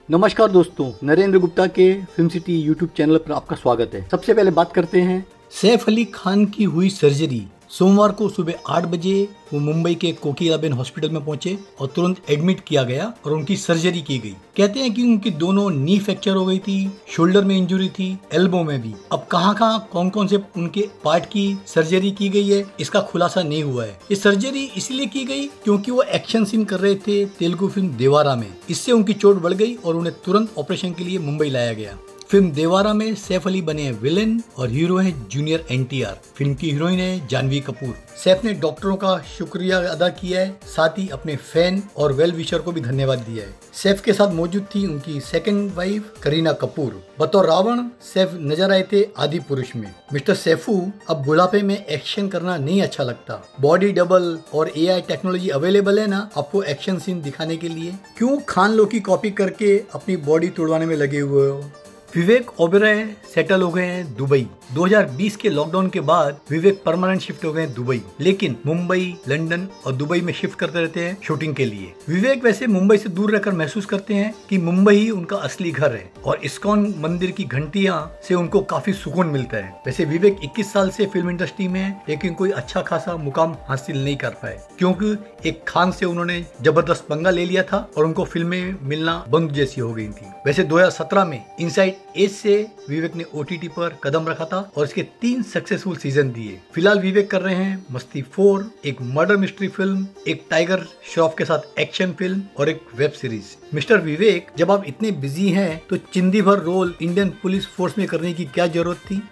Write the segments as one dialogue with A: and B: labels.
A: नमस्कार दोस्तों, नरेंद्र गुप्ता के फिल्म सिटी यूट्यूब चैनल पर आपका स्वागत है। सबसे पहले बात करते हैं सैफ अली खान की हुई सर्जरी। सोमवार को सुबह 8 बजे वो मुंबई के कोकिलाबेन हॉस्पिटल में पहुंचे और तुरंत एडमिट किया गया और उनकी सर्जरी की गई। कहते हैं कि उनकी दोनों नी फ्रैक्चर हो गई थी, शोल्डर में इंजरी थी, एल्बो में भी। अब कहां कौन कौन से उनके पार्ट की सर्जरी की गई है, इसका खुलासा नहीं हुआ है। ये सर्जरी इसलिए की गई क्योंकि वो एक्शन सीन कर रहे थे तेलुगु फिल्म देवारा में। इससे उनकी चोट बढ़ गई और उन्हें तुरंत ऑपरेशन के लिए मुंबई लाया गया। फिल्म देवारा में सैफ अली बने हैं विलेन और हीरो है जूनियर NTR। फिल्म की हीरोइन है जानवी कपूर। सैफ ने डॉक्टरों का शुक्रिया अदा किया है, साथ ही अपने फैन और वेल विशर को भी धन्यवाद दिया है। सैफ के साथ मौजूद थी उनकी सेकंड वाइफ करीना कपूर। बतौर रावण सैफ नजर आए थे आदि पुरुष में। मिस्टर सैफू, अब बुढ़ापे में एक्शन करना नहीं अच्छा लगता। बॉडी डबल और AI टेक्नोलॉजी अवेलेबल है ना आपको एक्शन सीन दिखाने के लिए। क्यों खान लो की कॉपी करके अपनी बॉडी तोड़वाने में लगे हुए हो। विवेक ओबेरॉय सेटल हो गए हैं दुबई। 2020 के लॉकडाउन के बाद विवेक परमानेंट शिफ्ट हो गए हैं दुबई, लेकिन मुंबई, लंदन और दुबई में शिफ्ट करते रहते हैं शूटिंग के लिए। विवेक वैसे मुंबई से दूर रहकर महसूस करते हैं कि मुंबई ही उनका असली घर है और इस्कॉन मंदिर की घंटियां से उनको काफी सुकून मिलता है। वैसे विवेक 21 साल से फिल्म इंडस्ट्री में है, लेकिन कोई अच्छा खासा मुकाम हासिल नहीं कर पाए क्योंकि एक खान से उन्होंने जबरदस्त पंगा ले लिया था और उनको फिल्में मिलना बंद जैसी हो गई थी। वैसे 2017 में इनसाइड एज से विवेक ने OTT पर कदम रखा था और इसके 3 सक्सेसफुल सीजन दिए। फिलहाल विवेक कर रहे हैं मस्ती 4, एक मर्डर मिस्ट्री फिल्म, एक टाइगर श्रॉफ के साथ एक्शन फिल्म और एक वेब सीरीज। मिस्टर विवेक, जब आप इतने बिजी हैं तो चिंदी भर रोल इंडियन पुलिस फोर्स में करने की क्या जरूरत थी।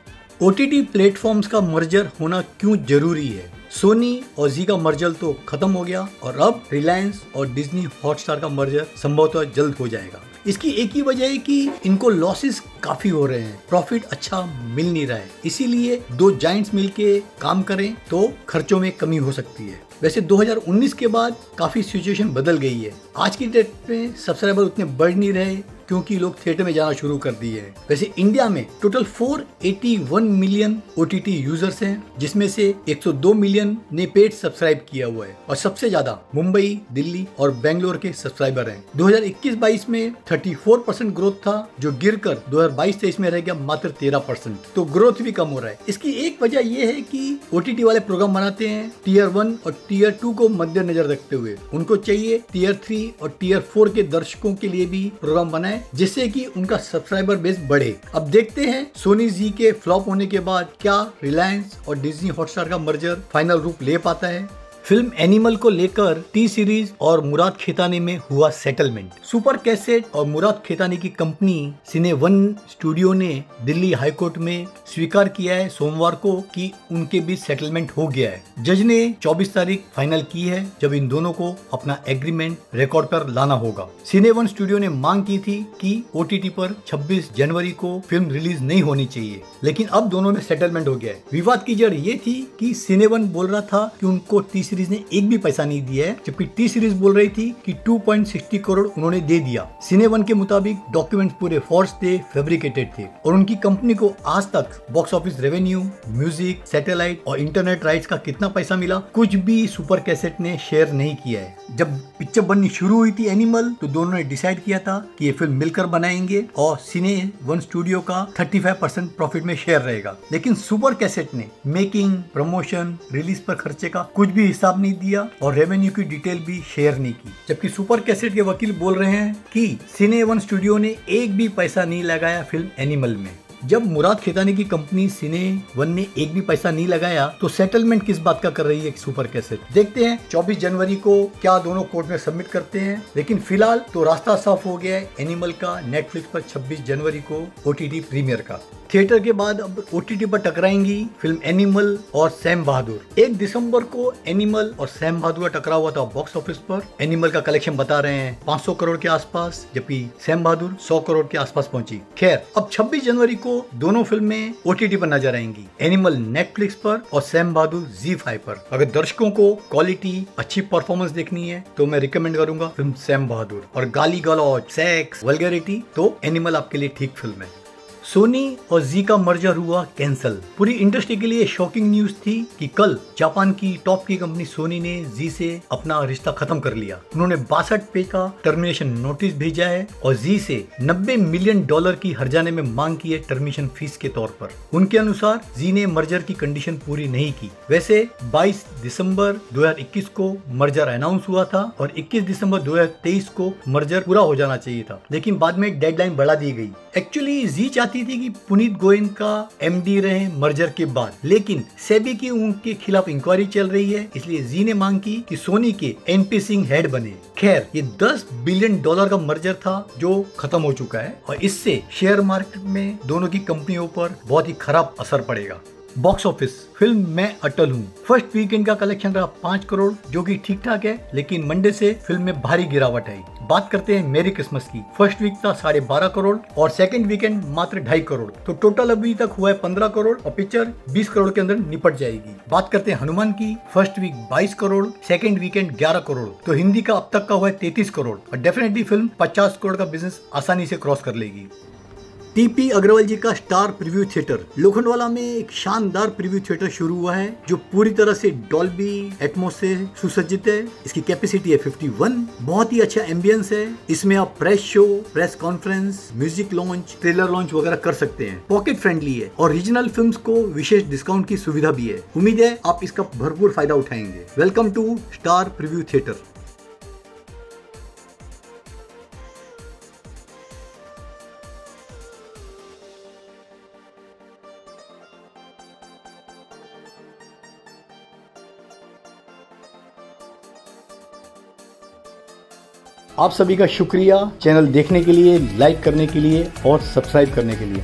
A: OTT प्लेटफॉर्म्स का मर्जर होना क्यों जरूरी है। सोनी और जी का मर्जर तो खत्म हो गया और अब रिलायंस और डिज्नी हॉटस्टार का मर्जर संभवतः जल्द हो जाएगा। इसकी एक ही वजह है कि इनको लॉसेस काफी हो रहे हैं, प्रॉफिट अच्छा मिल नहीं रहा है। इसीलिए 2 जायंट्स मिलके काम करें तो खर्चों में कमी हो सकती है। वैसे 2019 के बाद काफी सिचुएशन बदल गई है। आज की डेट में सब्सक्राइबर उतने बढ़ नहीं रहे क्योंकि लोग थिएटर में जाना शुरू कर दिए हैं। वैसे इंडिया में टोटल 481 मिलियन OTT यूजर्स हैं, जिसमें से 102 मिलियन ने पेड सब्सक्राइब किया हुआ है और सबसे ज्यादा मुंबई, दिल्ली और बेंगलोर के सब्सक्राइबर हैं। 2021-22 में 34% ग्रोथ था, जो गिरकर 2022-23 में रह गया मात्र 13%। तो ग्रोथ भी कम हो रहा है। इसकी एक वजह यह है कि OTT वाले प्रोग्राम बनाते हैं Tier 1 और Tier 2 को मद्देनजर रखते हुए। उनको चाहिए Tier 3 और Tier 4 के दर्शकों के लिए भी प्रोग्राम बनाए, जिससे कि उनका सब्सक्राइबर बेस बढ़े। अब देखते हैं सोनी जी के फ्लॉप होने के बाद क्या रिलायंस और डिज्नी हॉटस्टार का मर्जर फाइनल रूप ले पाता है। फिल्म एनिमल को लेकर T सीरीज और मुराद खेतानी में हुआ सेटलमेंट। सुपर कैसेट और मुराद खेतानी की कंपनी सिने1 स्टूडियो ने दिल्ली हाई कोर्ट में स्वीकार किया है सोमवार को कि उनके बीच सेटलमेंट हो गया है। जज ने 24 तारीख फाइनल की है, जब इन दोनों को अपना एग्रीमेंट रिकॉर्ड पर लाना होगा। सिने1 स्टूडियो ने मांग की थी कि OTT पर 26 जनवरी को फिल्म रिलीज नहीं होनी चाहिए, लेकिन अब दोनों में सेटलमेंट हो गया है। विवाद की जड़ ये थी कि सिने1 बोल रहा था कि उनको T सीरीज ने एक भी पैसा नहीं दिया है, जबकि T सीरीज बोल रही थी कि 2.60 करोड़ उन्होंने दे दिया। सिने1 के मुताबिक डॉक्यूमेंट्स पूरे फॉर्स थे, फैब्रिकेटेड थे और उनकी कंपनी को आज तक box office revenue, music, satellite और इंटरनेट राइट्स का कितना पैसा मिला, कुछ भी सुपर कैसेट ने शेयर नहीं किया है। जब पिक्चर बननी शुरू हुई थी एनिमल, तो दोनों ने डिसाइड किया था कि ये फिल्म मिलकर बनाएंगे और सिने1 स्टूडियो का 35% प्रॉफिट में शेयर रहेगा। लेकिन सुपर कैसेट ने मेकिंग, प्रमोशन, रिलीज पर खर्चे का कुछ भी हिसाब नहीं दिया और रेवेन्यू की डिटेल भी शेयर नहीं की। जबकि सुपर कैसेट के वकील बोल रहे हैं कि सिने1 स्टूडियो ने एक भी पैसा नहीं लगाया फिल्म एनिमल में। जब मुराद खेतानी की कंपनी सिने1 ने एक भी पैसा नहीं लगाया, तो सेटलमेंट किस बात का कर रही है सुपर कैसेट। देखते हैं 24 जनवरी को क्या दोनों कोर्ट में सबमिट करते हैं। लेकिन फिलहाल तो रास्ता साफ हो गया है एनिमल का नेटफ्लिक्स पर 26 जनवरी को OTT प्रीमियर का। थिएटर के बाद अब OTT पर टकराएंगी फिल्म एनिमल और सैम बहादुर। 1 दिसंबर को एनिमल और सैम बहादुर का टकराव हुआ था बॉक्स ऑफिस पर। एनिमल का कलेक्शन बता रहे हैं 500 करोड़ के आसपास, जबकि सैम बहादुर 100 करोड़ के आसपास पहुंची। खैर, अब 26 जनवरी को दोनों फिल्में OTT पर नजर आएंगी। एनिमल नेटफ्लिक्स पर और सैम बहादुर ZEE5 पर। अगर दर्शकों को क्वालिटी, अच्छी परफॉर्मेंस देखनी है तो मैं रिकमेंड करूंगा फिल्म सैम बहादुर, और गाली गलौज, सेक्स, वल्गैरिटी तो एनिमल आपके लिए ठीक फिल्म है। सोनी और जी का मर्जर हुआ कैंसल। पूरी इंडस्ट्री के लिए शॉकिंग न्यूज थी कि कल जापान की टॉप की कंपनी सोनी ने जी से अपना रिश्ता खत्म कर लिया। उन्होंने 62 पेज का टर्मिनेशन नोटिस भेजा है और जी से $90 मिलियन की हर्जाने में मांग की है टर्मिनेशन फीस के तौर पर। उनके अनुसार जी ने मर्जर की कंडीशन पूरी नहीं की। वैसे 22 दिसंबर 2021 को मर्जर अनाउंस हुआ था और 21 दिसंबर 2023 को मर्जर पूरा हो जाना चाहिए था, लेकिन बाद में डेडलाइन बढ़ा दी गई। एक्चुअली जी चाहती थी कि पुनीत गोयन का एमडी रहे मर्जर के बाद, लेकिन सेबी की उनके खिलाफ इंक्वायरी चल रही है, इसलिए जी ने मांग की कि सोनी के एनपी सिंह हेड बने। खैर, ये $10 बिलियन का मर्जर था जो खत्म हो चुका है और इससे शेयर मार्केट में दोनों की कंपनियों पर बहुत ही खराब असर पड़ेगा। बॉक्स ऑफिस फिल्म मैं अटल हूँ फर्स्ट वीकेंड का कलेक्शन रहा 5 करोड़, जो कि ठीक ठाक है, लेकिन मंडे से फिल्म में भारी गिरावट आई। बात करते हैं मेरी क्रिसमस की। फर्स्ट वीक था 12.5 करोड़ और सेकंड वीकेंड मात्र 2.5 करोड़, तो टोटल अभी तक हुआ है 15 करोड़ और पिक्चर 20 करोड़ के अंदर निपट जाएगी। बात करते हैं हनुमान की। First week 22 crore, second weekend 11 crore, तो हिंदी का अब तक का हुआ है 33 करोड़ और डेफिनेटली फिल्म 50 करोड़ का बिजनेस आसानी से क्रॉस कर लेगी। टीपी अग्रवाल जी का स्टार प्रीव्यू थिएटर लोखंडवाला में एक शानदार प्रीव्यू थिएटर शुरू हुआ है, जो पूरी तरह से डॉल्बी एटमॉस से सुसज्जित है। इसकी कैपेसिटी है 51। बहुत ही अच्छा एम्बियंस है। इसमें आप press show, press conference, music launch, trailer launch वगैरह कर सकते हैं। पॉकेट फ्रेंडली है और रीजनल फिल्म्स को विशेष डिस्काउंट की सुविधा भी है। उम्मीद है आप इसका भरपूर फायदा उठाएंगे। Welcome to star preview theatre. आप सभी का शुक्रिया चैनल देखने के लिए, लाइक करने के लिए और सब्सक्राइब करने के लिए।